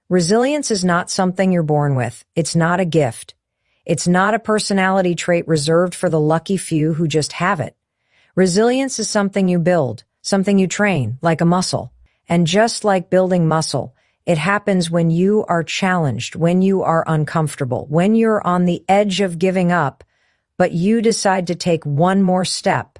Resilience is not something you're born with. It's not a gift. It's not a personality trait reserved for the lucky few who just have it. Resilience is something you build, something you train, like a muscle. And just like building muscle, it happens when you are challenged, when you are uncomfortable, when you're on the edge of giving up, but you decide to take one more step.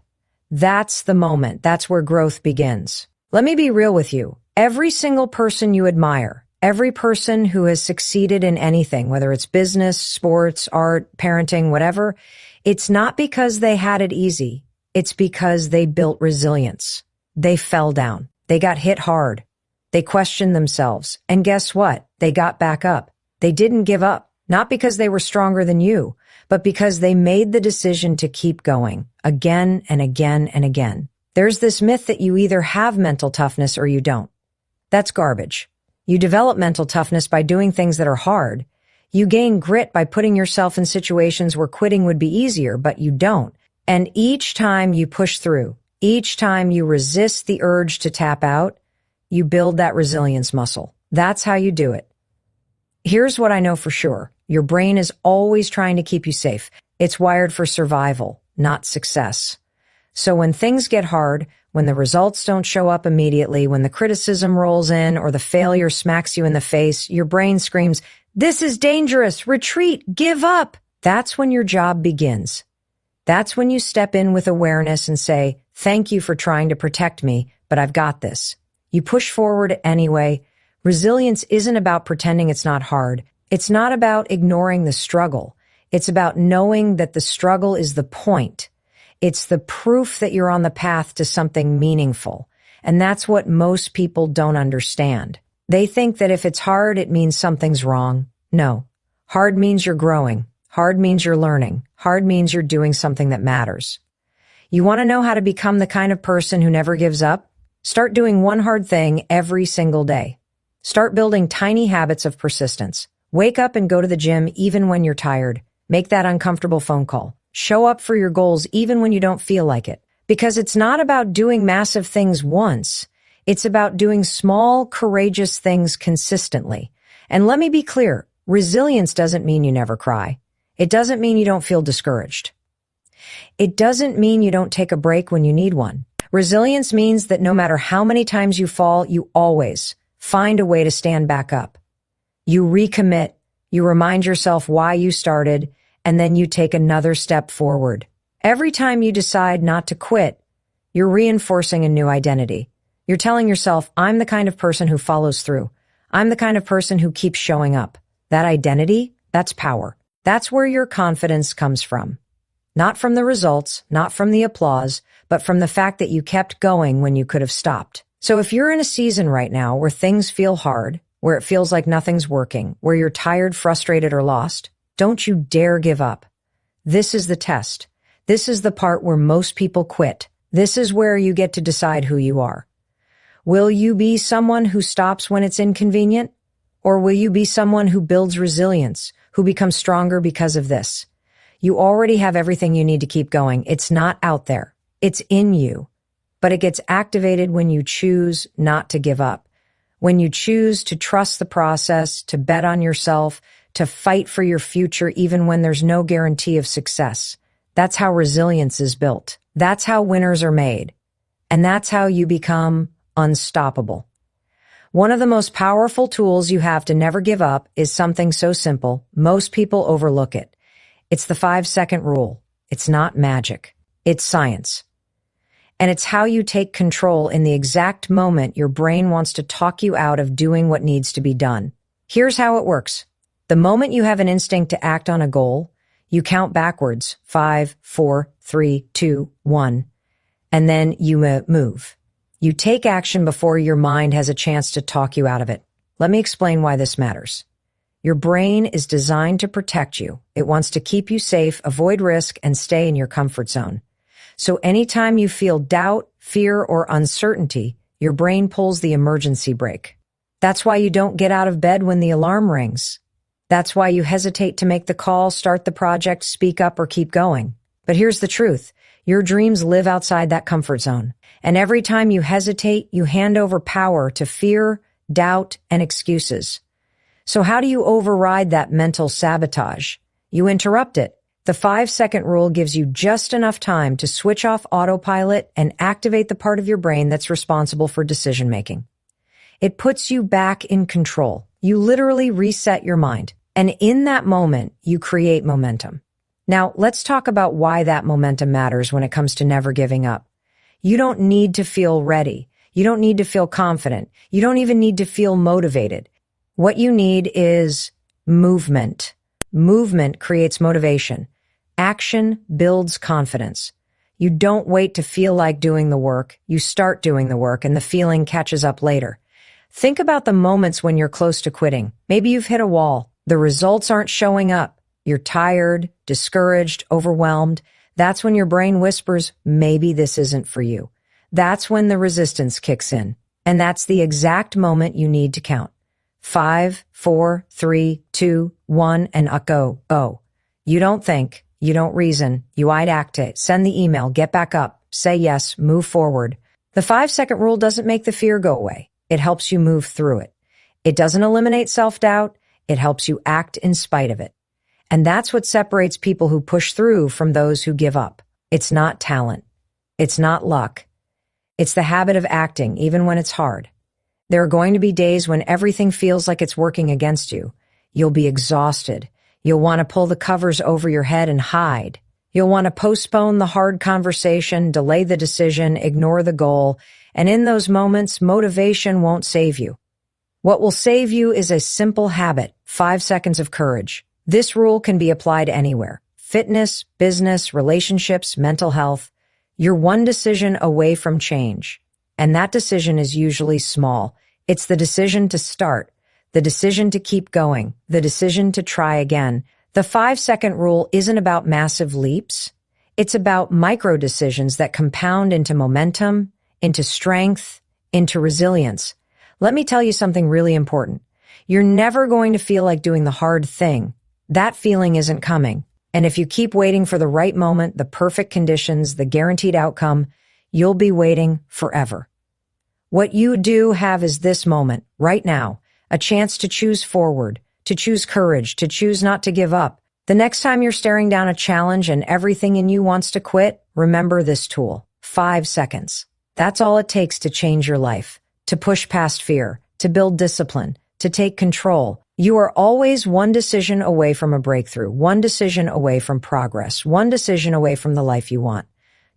That's the moment. That's where growth begins. Let me be real with you. Every single person you admire, every person who has succeeded in anything, whether it's business, sports, art, parenting, whatever, it's not because they had it easy. It's because they built resilience. They fell down. They got hit hard. They questioned themselves. And guess what? They got back up. They didn't give up, not because they were stronger than you, but because they made the decision to keep going again and again and again. There's this myth that you either have mental toughness or you don't. That's garbage. You develop mental toughness by doing things that are hard. You gain grit by putting yourself in situations where quitting would be easier, but you don't. And each time you push through, each time you resist the urge to tap out, you build that resilience muscle. That's how you do it. Here's what I know for sure. Your brain is always trying to keep you safe. It's wired for survival, not success. So when things get hard, when the results don't show up immediately, when the criticism rolls in or the failure smacks you in the face, your brain screams, "This is dangerous! Retreat! Give up!" That's when your job begins. That's when you step in with awareness and say, "Thank you for trying to protect me, but I've got this." You push forward anyway. Resilience isn't about pretending it's not hard. It's not about ignoring the struggle. It's about knowing that the struggle is the point. It's the proof that you're on the path to something meaningful. And that's what most people don't understand. They think that if it's hard, it means something's wrong. No. Hard means you're growing. Hard means you're learning. Hard means you're doing something that matters. You want to know how to become the kind of person who never gives up? Start doing one hard thing every single day. Start building tiny habits of persistence. Wake up and go to the gym even when you're tired. Make that uncomfortable phone call. Show up for your goals even when you don't feel like it. Because it's not about doing massive things once. It's about doing small, courageous things consistently. And let me be clear, resilience doesn't mean you never cry. It doesn't mean you don't feel discouraged. It doesn't mean you don't take a break when you need one. Resilience means that no matter how many times you fall, you always find a way to stand back up. You recommit, you remind yourself why you started, and then you take another step forward. Every time you decide not to quit, you're reinforcing a new identity. You're telling yourself, I'm the kind of person who follows through. I'm the kind of person who keeps showing up. That identity, that's power. That's where your confidence comes from. Not from the results, not from the applause, but from the fact that you kept going when you could have stopped. So if you're in a season right now where things feel hard, where it feels like nothing's working, where you're tired, frustrated, or lost, don't you dare give up. This is the test. This is the part where most people quit. This is where you get to decide who you are. Will you be someone who stops when it's inconvenient? Or will you be someone who builds resilience, who becomes stronger because of this? You already have everything you need to keep going. It's not out there. It's in you. But it gets activated when you choose not to give up. When you choose to trust the process, to bet on yourself, to fight for your future even when there's no guarantee of success. That's how resilience is built. That's how winners are made. And that's how you become unstoppable. One of the most powerful tools you have to never give up is something so simple, most people overlook it. It's the 5-second rule. It's not magic. It's science. And it's how you take control in the exact moment your brain wants to talk you out of doing what needs to be done. Here's how it works. The moment you have an instinct to act on a goal, you count backwards, 5, 4, 3, 2, 1, and then you move. You take action before your mind has a chance to talk you out of it. Let me explain why this matters. Your brain is designed to protect you. It wants to keep you safe, avoid risk, and stay in your comfort zone. So anytime you feel doubt, fear, or uncertainty, your brain pulls the emergency brake. That's why you don't get out of bed when the alarm rings. That's why you hesitate to make the call, start the project, speak up, or keep going. But here's the truth. Your dreams live outside that comfort zone. And every time you hesitate, you hand over power to fear, doubt, and excuses. So how do you override that mental sabotage? You interrupt it. The 5-second rule gives you just enough time to switch off autopilot and activate the part of your brain that's responsible for decision making. It puts you back in control. You literally reset your mind. And in that moment, you create momentum. Now, let's talk about why that momentum matters when it comes to never giving up. You don't need to feel ready. You don't need to feel confident. You don't even need to feel motivated. What you need is movement. Movement creates motivation. Action builds confidence. You don't wait to feel like doing the work. You start doing the work, and the feeling catches up later. Think about the moments when you're close to quitting. Maybe you've hit a wall. The results aren't showing up. You're tired, discouraged, overwhelmed. That's when your brain whispers, maybe this isn't for you. That's when the resistance kicks in. And that's the exact moment you need to count. 5, 4, 3, 2, 1, and go. You don't think. You don't reason. You act it. Send the email. Get back up. Say yes. Move forward. The 5-second rule doesn't make the fear go away. It helps you move through it. It doesn't eliminate self-doubt. It helps you act in spite of it. And that's what separates people who push through from those who give up. It's not talent. It's not luck. It's the habit of acting, even when it's hard. There are going to be days when everything feels like it's working against you. You'll be exhausted. You'll want to pull the covers over your head and hide. You'll want to postpone the hard conversation, delay the decision, ignore the goal. And in those moments, motivation won't save you. What will save you is a simple habit, 5 seconds of courage. This rule can be applied anywhere. Fitness, business, relationships, mental health. You're one decision away from change. And that decision is usually small. It's the decision to start, the decision to keep going, the decision to try again. The 5-second rule isn't about massive leaps. It's about micro decisions that compound into momentum, into strength, into resilience. Let me tell you something really important. You're never going to feel like doing the hard thing. That feeling isn't coming. And if you keep waiting for the right moment, the perfect conditions, the guaranteed outcome, you'll be waiting forever. What you do have is this moment, right now, a chance to choose forward, to choose courage, to choose not to give up. The next time you're staring down a challenge and everything in you wants to quit, remember this tool. 5 seconds. That's all it takes to change your life, to push past fear, to build discipline, to take control. You are always one decision away from a breakthrough, one decision away from progress, one decision away from the life you want.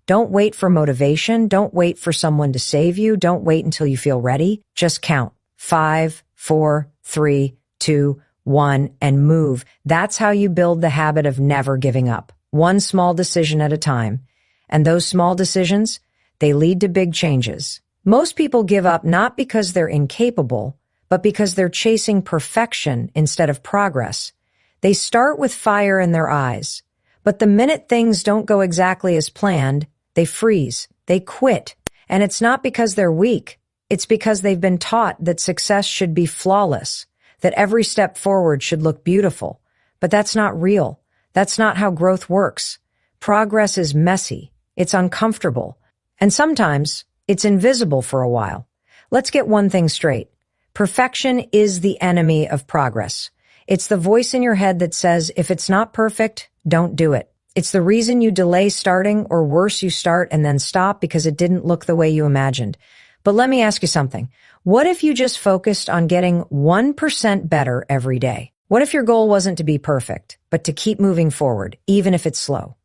Don't wait for motivation. Don't wait for someone to save you. Don't wait until you feel ready. Just count. 5, 4, 3, 2, 1, and move. That's how you build the habit of never giving up. One small decision at a time. And those small decisions, they lead to big changes. Most people give up not because they're incapable, but because they're chasing perfection instead of progress. They start with fire in their eyes. But the minute things don't go exactly as planned, they freeze, they quit. And it's not because they're weak. It's because they've been taught that success should be flawless, that every step forward should look beautiful. But that's not real. That's not how growth works. Progress is messy. It's uncomfortable. And sometimes it's invisible for a while. Let's get one thing straight. Perfection is the enemy of progress. It's the voice in your head that says, if it's not perfect, don't do it. It's the reason you delay starting, or worse, you start and then stop because it didn't look the way you imagined. But let me ask you something. What if you just focused on getting 1% better every day? What if your goal wasn't to be perfect, but to keep moving forward, even if it's slow?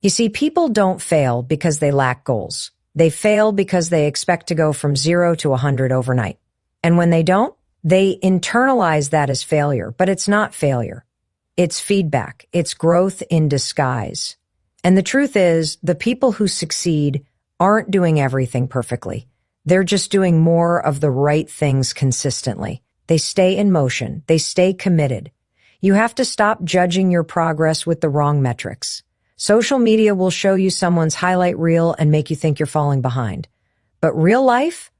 You see, people don't fail because they lack goals. They fail because they expect to go from 0 to 100 overnight. And when they don't, they internalize that as failure, but it's not failure. It's feedback. It's growth in disguise. And the truth is, the people who succeed aren't doing everything perfectly. They're just doing more of the right things consistently. They stay in motion. They stay committed. You have to stop judging your progress with the wrong metrics. Social media will show you someone's highlight reel and make you think you're falling behind. But real life?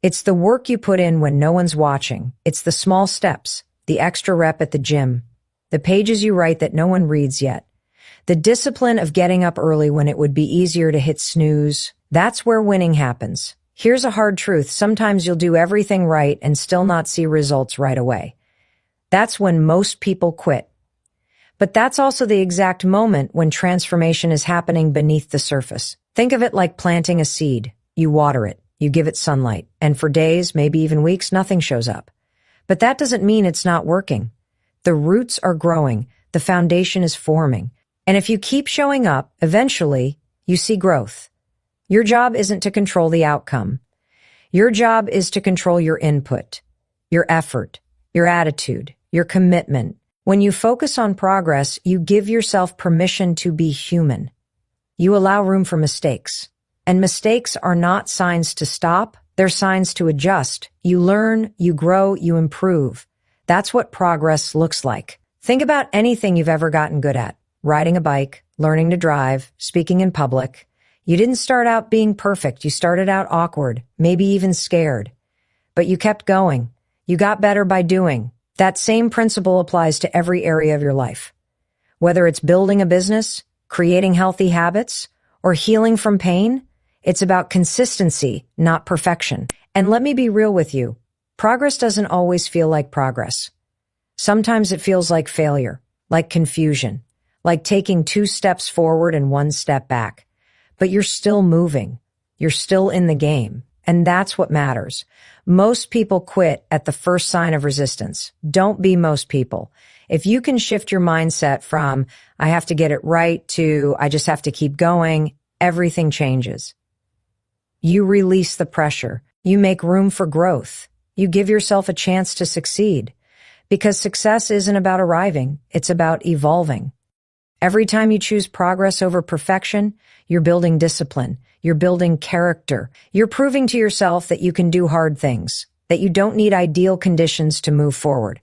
It's the work you put in when no one's watching. It's the small steps, the extra rep at the gym, the pages you write that no one reads yet, the discipline of getting up early when it would be easier to hit snooze. That's where winning happens. Here's a hard truth. Sometimes you'll do everything right and still not see results right away. That's when most people quit. But that's also the exact moment when transformation is happening beneath the surface. Think of it like planting a seed. You water it, you give it sunlight, and for days, maybe even weeks, nothing shows up. But that doesn't mean it's not working. The roots are growing, the foundation is forming. And if you keep showing up, eventually, you see growth. Your job isn't to control the outcome. Your job is to control your input, your effort, your attitude, your commitment. When you focus on progress, you give yourself permission to be human. You allow room for mistakes. And mistakes are not signs to stop, they're signs to adjust. You learn, you grow, you improve. That's what progress looks like. Think about anything you've ever gotten good at. Riding a bike, learning to drive, speaking in public. You didn't start out being perfect. You started out awkward, maybe even scared. But you kept going. You got better by doing. That same principle applies to every area of your life. Whether it's building a business, creating healthy habits, or healing from pain, it's about consistency, not perfection. And let me be real with you. Progress doesn't always feel like progress. Sometimes it feels like failure, like confusion, like taking 2 steps forward and 1 step back. But you're still moving. You're still in the game. And that's what matters. Most people quit at the first sign of resistance. Don't be most people. If you can shift your mindset from, I have to get it right, to, I just have to keep going, everything changes. You release the pressure. You make room for growth. You give yourself a chance to succeed. Because success isn't about arriving, it's about evolving. Every time you choose progress over perfection, you're building discipline. You're building character. You're proving to yourself that you can do hard things, that you don't need ideal conditions to move forward.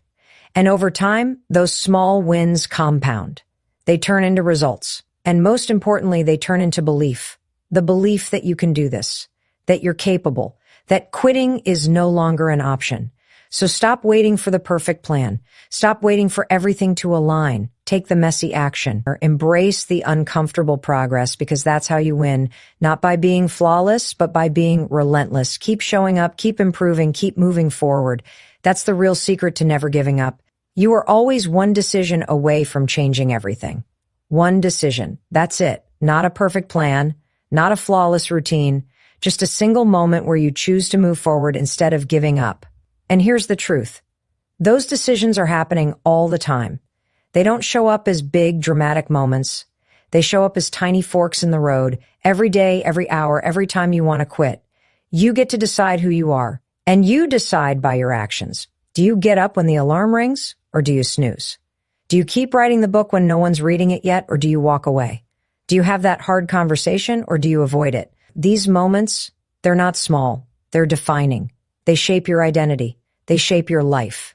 And over time, those small wins compound. They turn into results. And most importantly, they turn into belief. The belief that you can do this, that you're capable, that quitting is no longer an option. So stop waiting for the perfect plan. Stop waiting for everything to align. Take the messy action or embrace the uncomfortable progress, because that's how you win, not by being flawless, but by being relentless. Keep showing up, keep improving, keep moving forward. That's the real secret to never giving up. You are always one decision away from changing everything. One decision. That's it. Not a perfect plan, not a flawless routine, just a single moment where you choose to move forward instead of giving up. And here's the truth. Those decisions are happening all the time. They don't show up as big, dramatic moments. They show up as tiny forks in the road, every day, every hour, every time you want to quit. You get to decide who you are, and you decide by your actions. Do you get up when the alarm rings, or do you snooze? Do you keep writing the book when no one's reading it yet, or do you walk away? Do you have that hard conversation, or do you avoid it? These moments, they're not small. They're defining. They shape your identity. They shape your life.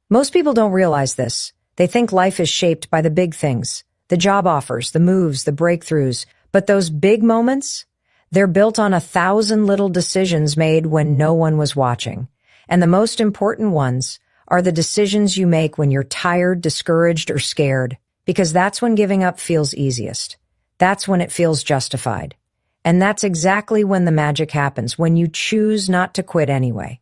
Most people don't realize this. They think life is shaped by the big things, the job offers, the moves, the breakthroughs. But those big moments, they're built on 1,000 little decisions made when no one was watching. And the most important ones are the decisions you make when you're tired, discouraged, or scared, because that's when giving up feels easiest. That's when it feels justified. And that's exactly when the magic happens, when you choose not to quit anyway.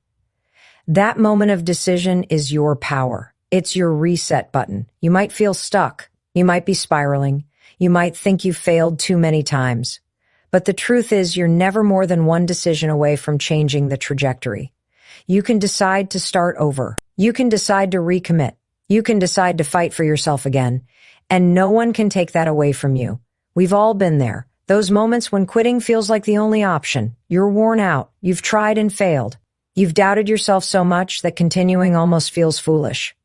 That moment of decision is your power. It's your reset button. You might feel stuck. You might be spiraling. You might think you failed too many times. But the truth is, you're never more than one decision away from changing the trajectory. You can decide to start over. You can decide to recommit. You can decide to fight for yourself again. And no one can take that away from you. We've all been there. Those moments when quitting feels like the only option. You're worn out. You've tried and failed. You've doubted yourself so much that continuing almost feels foolish.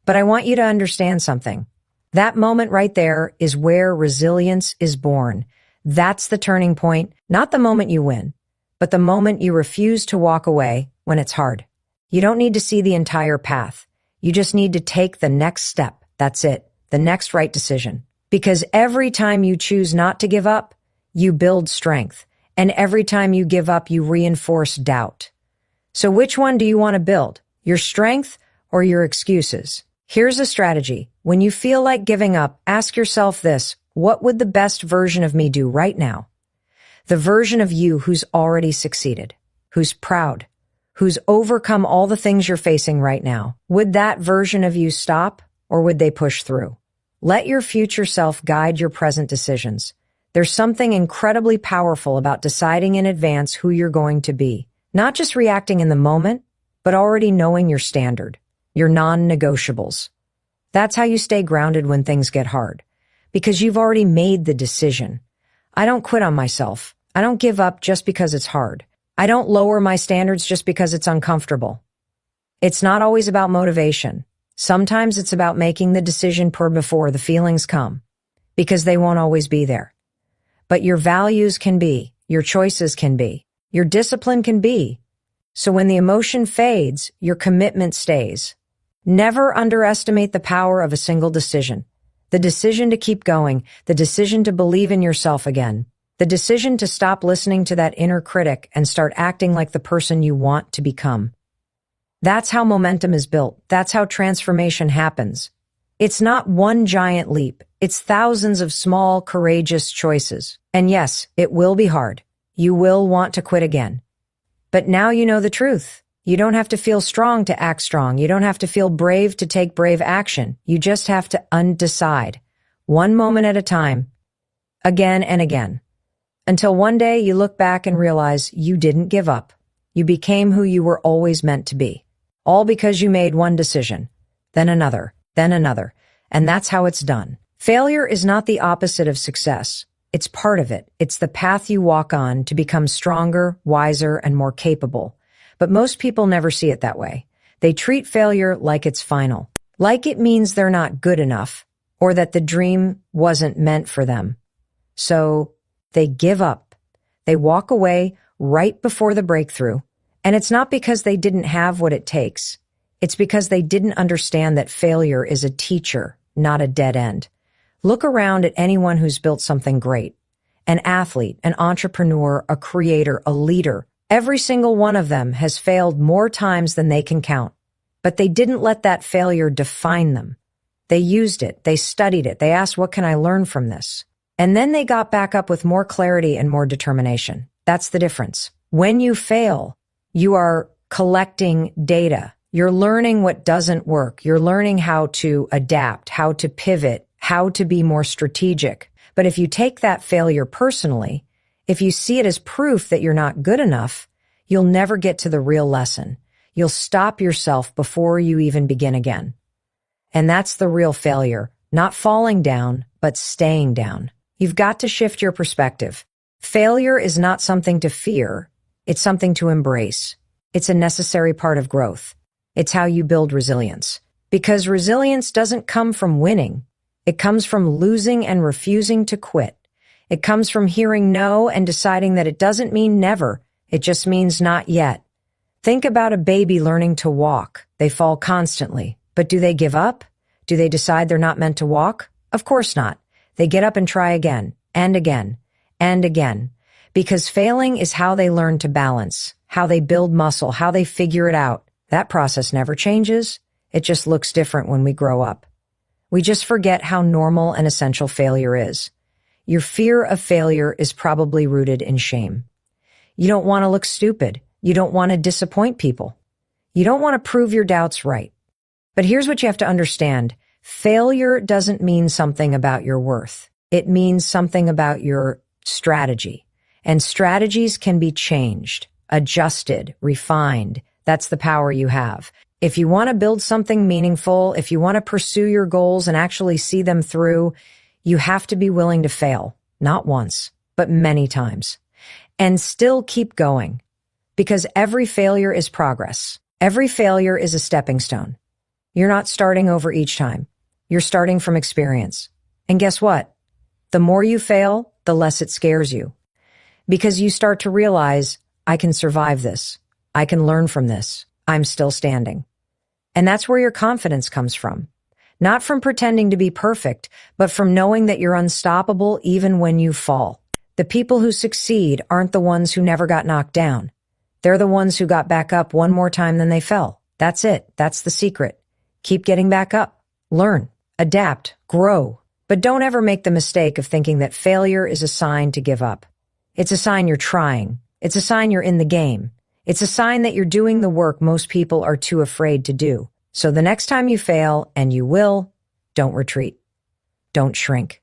But I want you to understand something. That moment right there is where resilience is born. That's the turning point, not the moment you win, but the moment you refuse to walk away when it's hard. You don't need to see the entire path. You just need to take the next step. That's it. The next right decision. Because every time you choose not to give up, you build strength. And every time you give up, you reinforce doubt. So which one do you want to build? Your strength or your excuses? Here's a strategy. When you feel like giving up, ask yourself this: what would the best version of me do right now? The version of you who's already succeeded, who's proud, who's overcome all the things you're facing right now, would that version of you stop, or would they push through? Let your future self guide your present decisions. There's something incredibly powerful about deciding in advance who you're going to be, not just reacting in the moment, but already knowing your standard, your non-negotiables. That's how you stay grounded when things get hard, because you've already made the decision. I don't quit on myself. I don't give up just because it's hard. I don't lower my standards just because it's uncomfortable. It's not always about motivation. Sometimes it's about making the decision before the feelings come, because they won't always be there. But your values can be, your choices can be, your discipline can be. So when the emotion fades, your commitment stays. Never underestimate the power of a single decision. The decision to keep going, the decision to believe in yourself again, the decision to stop listening to that inner critic and start acting like the person you want to become. That's how momentum is built. That's how transformation happens. It's not one giant leap. It's thousands of small, courageous choices. And yes, it will be hard. You will want to quit again. But now you know the truth. You don't have to feel strong to act strong. You don't have to feel brave to take brave action. You just have to undecide, one moment at a time, again and again, until one day you look back and realize you didn't give up. You became who you were always meant to be, all because you made one decision, then another, and that's how it's done. Failure is not the opposite of success. It's part of it. It's the path you walk on to become stronger, wiser, and more capable. But most people never see it that way. They treat failure like it's final, like it means they're not good enough, or that the dream wasn't meant for them. So they give up. They walk away right before the breakthrough. And it's not because they didn't have what it takes. It's because they didn't understand that failure is a teacher, not a dead end. Look around at anyone who's built something great. An athlete, an entrepreneur, a creator, a leader. Every single one of them has failed more times than they can count. But they didn't let that failure define them. They used it. They studied it. They asked, what can I learn from this? And then they got back up with more clarity and more determination. That's the difference. When you fail, you are collecting data. You're learning what doesn't work. You're learning how to adapt, how to pivot, how to be more strategic. But if you take that failure personally, if you see it as proof that you're not good enough, you'll never get to the real lesson. You'll stop yourself before you even begin again. And that's the real failure, not falling down, but staying down. You've got to shift your perspective. Failure is not something to fear. It's something to embrace. It's a necessary part of growth. It's how you build resilience. Because resilience doesn't come from winning. It comes from losing and refusing to quit. It comes from hearing no and deciding that it doesn't mean never. It just means not yet. Think about a baby learning to walk. They fall constantly. But do they give up? Do they decide they're not meant to walk? Of course not. They get up and try again, and again, and again. Because failing is how they learn to balance, how they build muscle, how they figure it out. That process never changes. It just looks different when we grow up. We just forget how normal and essential failure is. Your fear of failure is probably rooted in shame. You don't want to look stupid. You don't want to disappoint people. You don't want to prove your doubts right. But here's what you have to understand. Failure doesn't mean something about your worth. It means something about your strategy. And strategies can be changed, adjusted, refined. That's the power you have. If you want to build something meaningful, if you want to pursue your goals and actually see them through, you have to be willing to fail, not once, but many times, and still keep going. Because every failure is progress. Every failure is a stepping stone. You're not starting over each time. You're starting from experience. And guess what? The more you fail, the less it scares you. Because you start to realize, I can survive this. I can learn from this. I'm still standing. And that's where your confidence comes from. Not from pretending to be perfect, but from knowing that you're unstoppable even when you fall. The people who succeed aren't the ones who never got knocked down. They're the ones who got back up one more time than they fell. That's it. That's the secret. Keep getting back up. Learn, adapt, grow. But don't ever make the mistake of thinking that failure is a sign to give up. It's a sign you're trying. It's a sign you're in the game. It's a sign that you're doing the work most people are too afraid to do. So the next time you fail, and you will, don't retreat. Don't shrink.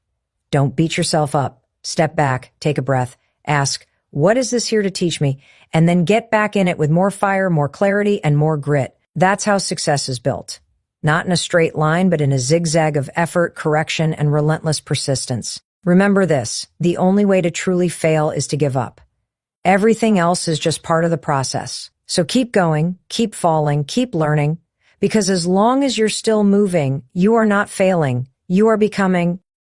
Don't beat yourself up. Step back, take a breath, ask, what is this here to teach me? And then get back in it with more fire, more clarity, and more grit. That's how success is built. Not in a straight line, but in a zigzag of effort, correction, and relentless persistence. Remember this, the only way to truly fail is to give up. Everything else is just part of the process. So keep going, keep falling, keep learning, because as long as you're still moving, you are not failing, you are becoming.